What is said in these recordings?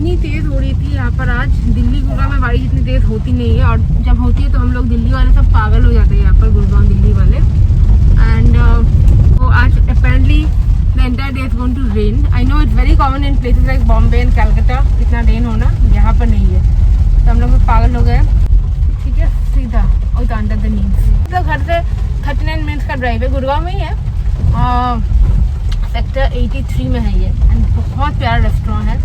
इतनी तेज़ हो रही थी यहाँ पर आज। दिल्ली गुड़गांव में बारिश इतनी तेज़ होती नहीं है, और जब होती है तो हम लोग दिल्ली वाले सब पागल हो जाते हैं यहाँ पर, गुड़गांव दिल्ली वाले। एंड वो आज apparently the entire day is going to rain. I know it's very common in places like Bombay and Calcutta, इतना रेन होना, यहाँ पर नहीं है। तो हम लोग पागल हो गए। ठीक है, सीधा और अंडर द नींद। तो घर से 39 मिनट्स का ड्राइव है, गुड़गांव में ही है, सेक्टर 83 में है ये। एंड बहुत प्यारा रेस्टोरेंट है।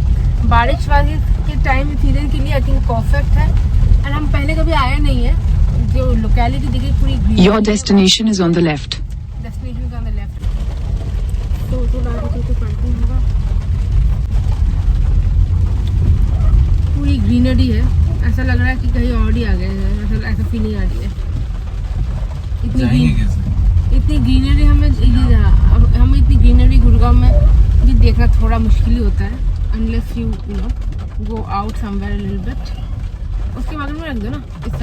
बारिश वाली के टाइम सीजन के लिए आई थिंक परफेक्ट है। एंड हम पहले कभी आए नहीं है। जो लोकेलिटी दिखी पूरी green. Your destination is on the left. Destination is on the left. तो पार्किंग होगा। पूरी ग्रीनरी है, ऐसा लग रहा है कि कहीं और ही आ गए हैं, ऐसा फीलिंग आ रही है। इतनी ग्रीनरी हमें इतनी ग्रीनरी गुड़गांव में भी देखना थोड़ा मुश्किल ही होता है, unless you know go out somewhere a little bit। उसके बगल में रख दो ना। इस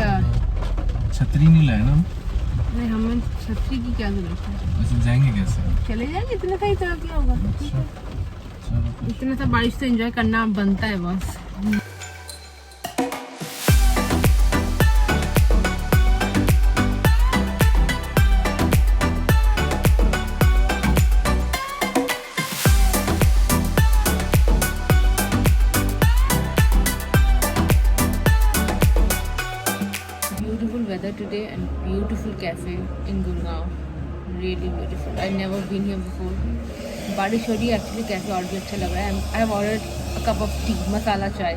छतरी नहीं लाए ना? नहीं, हमें छतरी की क्या जरूरत है? ऐसे जाएंगे कैसे? चले जाएंगे, इतना सा ही तो क्या होगा। अच्छा, चलो फिर। इतना सा बारिश तो एंजॉय करना बनता है बस। Weather today and beautiful cafe in Gurgaon, really beautiful. I've never been here before. बारिश हो रही है एक्चुअली, कैफे और भी अच्छा लग रहा है। I have ordered a cup of tea, मसाला चाय,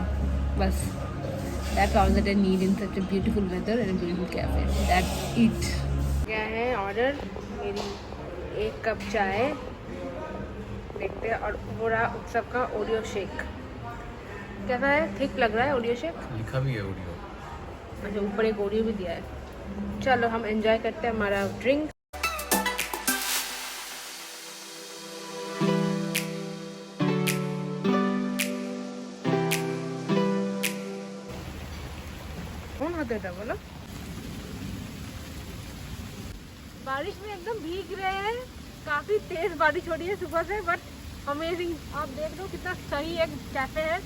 बस। That's all that I need in such a beautiful weather and a beautiful cafe. That's it. क्या है ऑर्डर? मेरी 1 कप चाय, देखते हैं। और वो रहा उत्सव का ओरियो शेक। कैसा है? ठीक लग रहा है ओरियो शेक? लिखा भी है ऑडियो। अच्छा, ऊपर एक ओरियो भी दिया है। चलो हम एंजॉय करते हैं हमारा ड्रिंक। कौन होता था बोलो? बारिश में एकदम भीग रहे हैं। काफी तेज बारिश हो रही है सुबह से, बट अमेजिंग। आप देख लो कितना सही एक कैफे है।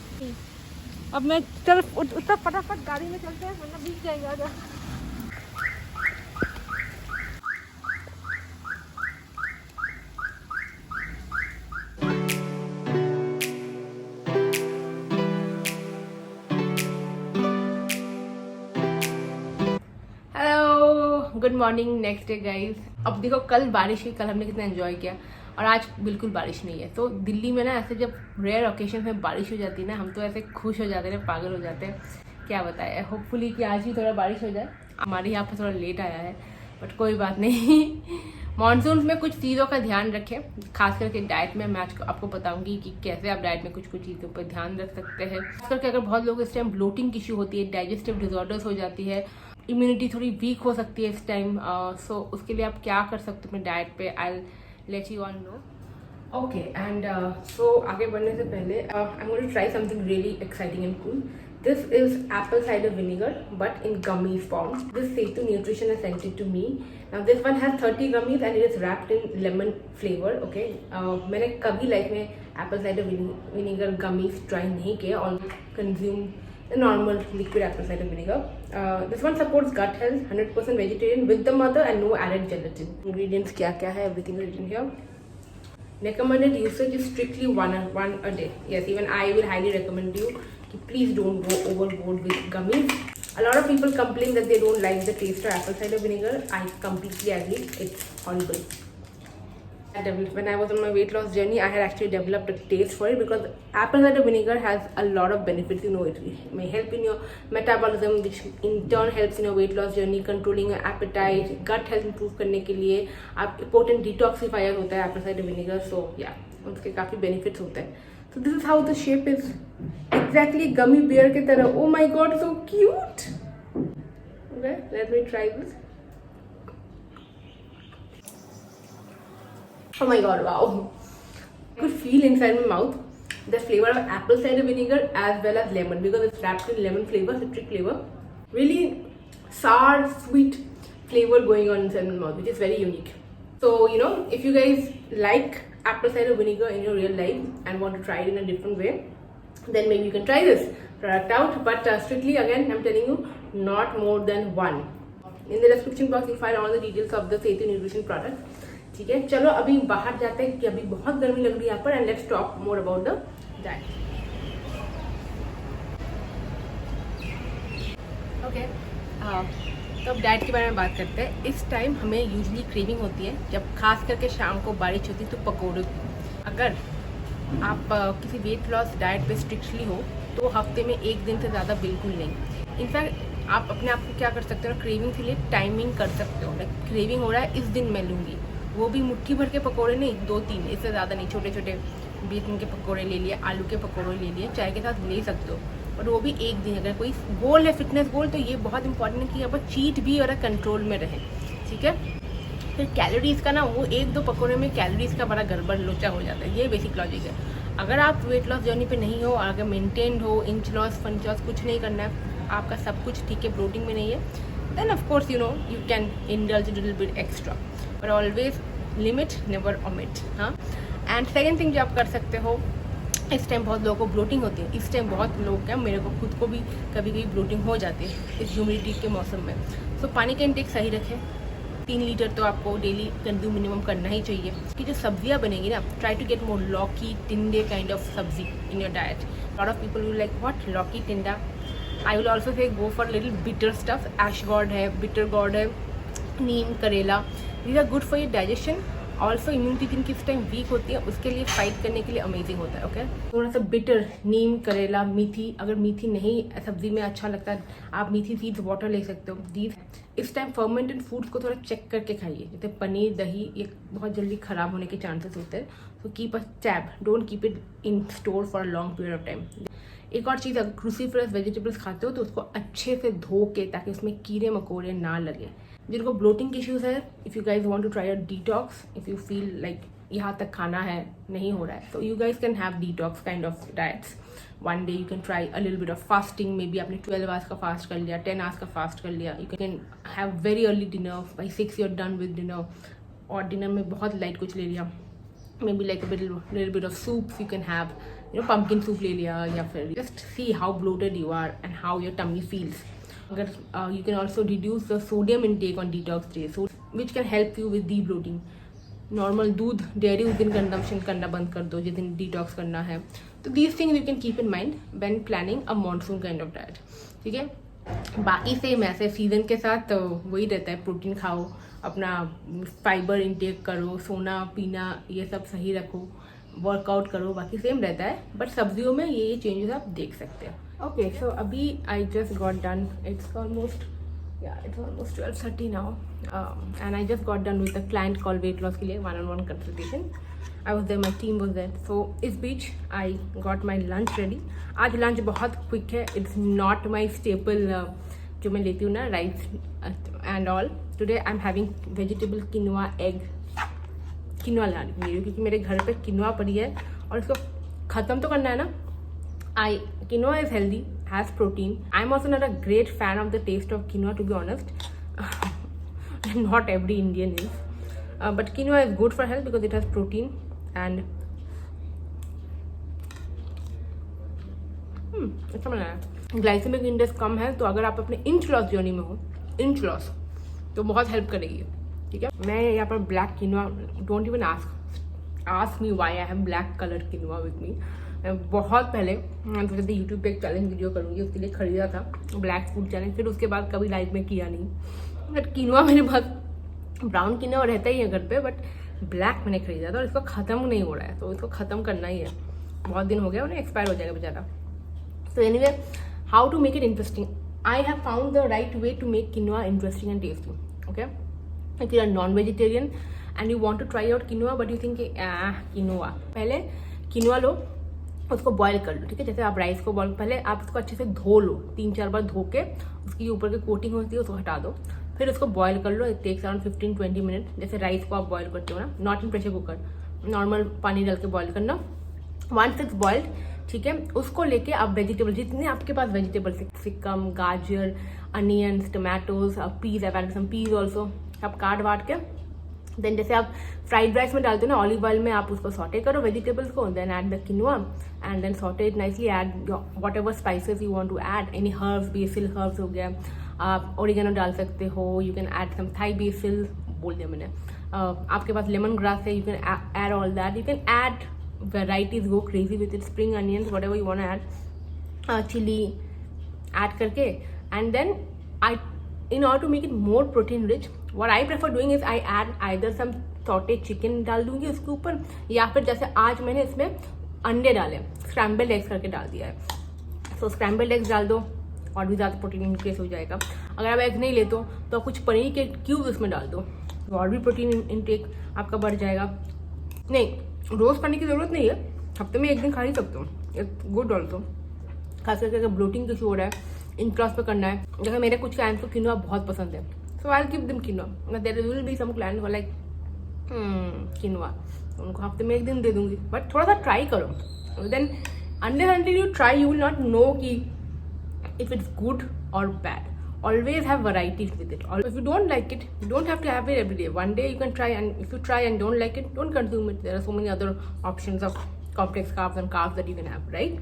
अब मैं चल उसका फटाफट गाड़ी में चलते हैं, वरना भीग जाएगा। आजा। Hello, good morning, next day guys. अब देखो, कल बारिश हुई, कल हमने कितना एंजॉय किया, और आज बिल्कुल बारिश नहीं है। तो दिल्ली में ना ऐसे जब रेयर ओकेशन में बारिश हो जाती है ना, हम तो ऐसे खुश हो जाते हैं, पागल हो जाते हैं। क्या बताए, होपफुली कि आज भी थोड़ा बारिश हो जाए। हमारे यहाँ पर थोड़ा लेट आया है, बट कोई बात नहीं। मानसून में कुछ चीज़ों का ध्यान रखें, खास करके डाइट में। मैं आज आपको बताऊंगी कि कैसे आप डाइट में कुछ कुछ चीज़ों पर ध्यान रख सकते हैं। खास करके अगर बहुत लोग इस टाइम ब्लोटिंग इशू होती है, डाइजेस्टिव डिसऑर्डर्स हो जाती है, इम्यूनिटी थोड़ी वीक हो सकती है इस टाइम। सो उसके लिए आप क्या कर सकते हो अपने डाइट पे, I let you all know. Okay, and so आगे बढ़ने से पहले I am going to try something really exciting and cool. This is apple cider vinegar, but in gummy form. This Setu Nutrition has sent it to me. Now this one has 30 gummies and it is wrapped in lemon flavor. Okay, मैंने कभी life में apple cider vinegar gummies try नहीं किए, और consume the normal liquid apple cider vinegar. This one supports gut health, 100% vegetarian with the mother and no added gelatin. Ingredients क्या क्या है, everything is written here. Recommended usage is strictly one a day. Yes, even I will highly recommend you. Please don't go overboard with gummies. A lot of people complain that they don't like the taste of apple cider vinegar. I completely agree. It's horrible. When I was on my weight loss journey, I had actually developed a taste for it, because apple cider vinegar has a lot of benefits. You know, it may help in your metabolism, which in turn helps in your weight loss journey, controlling your appetite, gut health improve करने के लिए आप potent detoxifier होता है apple cider vinegar. So yeah, उसके काफ़ी benefits होते हैं. So this is how the shape is, exactly gummy bear के तरह. Oh my god, so cute. Okay, let me try this. Oh my god, wow. I could feel inside my mouth the flavor of apple cider vinegar as well as lemon, because it's wrapped in lemon flavor, citric flavor. Really sour, sweet flavor going on inside my mouth, which is very unique. So, you know, if you guys like apple cider vinegar in your real life and want to try it in a different way, then maybe you can try this product out. But strictly again, I'm telling you, not more than one. In the description box you find all the details of the Setu Nutrition product. ठीक है, चलो अभी बाहर जाते हैं कि अभी बहुत गर्मी लग रही है यहाँ पर, and let's talk more about the diet. Okay, तो अब डाइट के बारे में बात करते हैं. इस टाइम हमें यूजली क्रेविंग होती है जब खास करके शाम को बारिश होती है तो पकौड़े की. अगर आप किसी वेट लॉस डाइट पे स्ट्रिक्टली हो तो हफ्ते में एक दिन से ज़्यादा बिल्कुल नहीं. इनफैक्ट आप अपने आप को क्या कर सकते हो, क्रेविंग के लिए टाइमिंग कर सकते हो. लाइक क्रेविंग हो रहा है, इस दिन मैं लूँगी, वो भी मुट्ठी भर के पकौड़े नहीं, 2-3, इससे ज़्यादा नहीं. छोटे छोटे बेसन के पकौड़े ले लिए, आलू के पकौड़े ले लिए, चाय के साथ ले सकते हो, और वो भी एक दिन. अगर कोई गोल है, फिटनेस गोल, तो ये बहुत इंपॉर्टेंट है कि यहाँ पर चीट भी और कंट्रोल में रहे. ठीक है, फिर कैलोरीज का ना, वो 1-2 पकौड़े में कैलोरीज का बड़ा गड़बड़ लोचा हो जाता है. ये बेसिक लॉजिक है. अगर आप वेट लॉस जर्नी पे नहीं हो, अगर मेंटेन्ड हो, इंच लॉस, फंच लॉस कुछ नहीं करना है, आपका सब कुछ ठीक है, प्रोटीन में नहीं है, then of course you know you can indulge little bit extra, पर ऑलवेज लिमिट, नेवर ओमिट. हाँ, एंड सेकेंड थिंग जो आप कर सकते हो, इस टाइम बहुत लोगों को ब्लोटिंग होती है. इस टाइम बहुत लोग, क्या मेरे को खुद को भी कभी कभी ब्लोटिंग हो जाती है इस ह्यूमिडिटी के मौसम में. सो पानी का इंटेक सही रखें. 3 लीटर तो आपको डेली कंज्यूम मिनिमम करना ही चाहिए. कि जो सब्जियां बनेंगी ना, ट्राई टू गेट मोर लौकी, टिंडे kind of sabzi in your diet. Lot of people will like what lauki, tinda. I will also say go for little bitter stuff. Ash gourd है, बिटर गॉर्ड है, neem, karela. These are good for your digestion. Also immunity जिनकी इस time week होती है उसके लिए fight करने के लिए अमेजिंग होता है. ओके, थोड़ा सा बिटर, नीम, करेला, मेथी. अगर मेथी नहीं सब्जी में अच्छा लगता है, आप मेथी सीड्स वाटर ले सकते हो. दीज इस टाइम फर्मेंटेड फूड्स को थोड़ा चेक करके खाइए. जैसे पनीर, दही, ये बहुत जल्दी ख़राब होने के चांसेस होते हैं. So keep a tab, don't keep it in store for a long period of time. एक और चीज़, अगर क्रूसीफरस वेजिटेबल्स खाते हो तो उसको अच्छे से धो के, ताकि उसमें कीड़े मकोड़े ना लगे. जिनको ब्लोटिंग के इश्यूज है, if you guys want to try a detox, if you feel like यहाँ तक खाना है, नहीं हो रहा है, so you guys can have detox kind of diets. One day you can try a little bit of fasting. Maybe आपने 12 hours का फास्ट कर लिया, 10 hours का फास्ट कर लिया. You can have very early dinner. By 6 you're done with dinner. और dinner में बहुत लाइट कुछ ले लिया. Maybe like a little bit of soups you can have. You know, pumpkin soup ले लिया, या फिर just see how bloated you are and how your tummy feels. अगर you can also reduce the sodium intake on detox days, so which can help you with de-bloating. Normal दूध, dairy उस दिन consumption करना बंद कर दो जिस दिन डिटॉक्स करना है. तो these things you can keep in mind when planning a monsoon kind of diet. ठीक है, बाकी सेम ऐसे सीजन के साथ तो वही रहता है. प्रोटीन खाओ, अपना फाइबर इंटेक करो, सोना पीना ये सब सही रखो, वर्कआउट करो, बाकी सेम रहता है. बट सब्जियों में ये चेंजेस आप देख सकते हैं. ओके, सो अभी I just got done. It's almost 12:30 now, and I just got done with a client called weight loss के लिए one-on-one consultation. I was there, my team was there. So इस बीच I got my lunch ready. आज lunch बहुत quick है. It's not my staple जो मैं लेती हूँ ना, rice and all. Today I'm having vegetable quinoa egg. किनवा ला रही हूँ क्योंकि मेरे घर पे किनवा पड़ी है और इसको ख़त्म तो करना है ना. Quinoa is healthy, has protein. I'm also not a great fan of the taste of quinoa, to be honest. Not every Indian is. But quinoa is good for health because it has protein and अच्छा बनाया है. Glycaemic index कम है, तो अगर आप अपने inch loss journey में हो, इंच लॉस, तो बहुत हेल्प करेगी. ठीक है, मैं यहाँ पर black quinoa, don't even ask me why I have black colour quinoa with me. बहुत पहले मैं सोचा था यूट्यूब पे एक चैलेंज वीडियो करूँगी, उसके लिए खरीदा था ब्लैक फूड चैलेंज. फिर उसके बाद कभी लाइफ में किया नहीं. बट किनवा मेरे पास ब्राउन किनवा रहता ही है घर पे, बट ब्लैक मैंने खरीदा था और इसको ख़त्म नहीं हो रहा है, तो इसको ख़त्म करना ही है. बहुत दिन हो गया, उन्हें एक्सपायर हो जाएगा बेचारा. So anyway, how to make it interesting. I have found the right way to make quinoa interesting and tasty. Okay, if you are non vegetarian and you want to try out quinoa but you think quinoa, पहले quinoa लो, उसको boil कर लो. ठीक है, जैसे आप rice को boil, पहले आप उसको अच्छे से धो लो, 3-4 बार धो के उसकी ऊपर की कोटिंग होती है उसको हटा दो. फिर उसको बॉईल कर लो. It takes around 15-20 minute. जैसे राइस को आप बॉईल करते हो ना, not in pressure cooker, normal पानी डाल के बॉईल करना. वंस इट्स बॉइल्ड, ठीक है, उसको लेके आप वेजिटेबल, जितने आपके पास वेजिटेबल, सिक्कम, गाजर, onions, tomatoes, peas, peas also, आप काट वाट के देन जैसे आप फ्राइड राइस में डालते हो ना ऑलिव ऑयल में, आप उसको सॉटे करो वेजिटेबल्स को, then add the quinoa and then saute it nicely, add whatever spices you want to add, any herbs, basil herbs हो गया, आप ओरिगेनो डाल सकते हो, you can add some Thai basil, बोल दिया मैंने, आपके पास लेमन ग्रास है, you can add all that, you can add varieties, go crazy with it, spring onions, whatever you want add, chilli add करके, and then I in order to make it more protein rich, what I prefer doing is I add either some sauteed chicken डाल दूंगी उसके ऊपर, या फिर जैसे आज मैंने इसमें अंडे डाले, स्क्रैम्बल्ड एग्स करके डाल दिया है, सो स्क्रैम्बल्ड एग्स डाल दो और भी ज़्यादा प्रोटीन इनक्रीज हो जाएगा। अगर आप एग नहीं लेते हो तो कुछ पनीर के क्यूब इसमें डाल दो, और भी प्रोटीन इनटेक आपका बढ़ जाएगा। नहीं, रोज़ खाने की ज़रूरत नहीं है, हफ्ते में एक दिन खा ही सकते हो, एक गुड ऑल्सो, खास करके अगर ब्लोटिंग इशू हो रहा है, इन क्लास पे करना है। जैसे मेरे कुछ क्लाइंट्स को किनोआ बहुत पसंद है, so I give them quinoa, there will be some clients who like quinoa, उनको हफ्ते में एक दिन दे दूंगी, बट थोड़ा सा ट्राई करो, then until you try you will not know कि इफ इट्स गुड और bad. Always have varieties with it. If you don't like it, you don't have to have it every day. One day you can try, and if you try and don't like it, don't consume it. There are so many other options of complex carbs and carbs that you can have, right?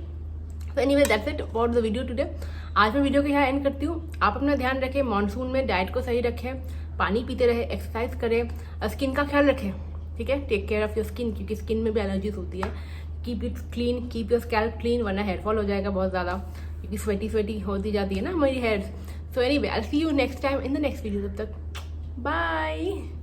So anyway, that's it about the video today. आज मैं video को यहाँ and करती हूँ। आप अपना ध्यान रखें, मानसून में डाइट को सही रखें, पानी पीते रहे, एक्सरसाइज करें, स्किन का ख्याल रखें, ठीक है, take care of your skin, क्योंकि स्किन में भी एलर्जीज होती है। Keep it clean, keep your scalp clean, वरना हेयर फॉल हो जाएगा बहुत ज़्यादा, क्योंकि स्वेटी होती जाती है ना हमारी hairs. So anyway, I'll see you next time in the next video. Bye.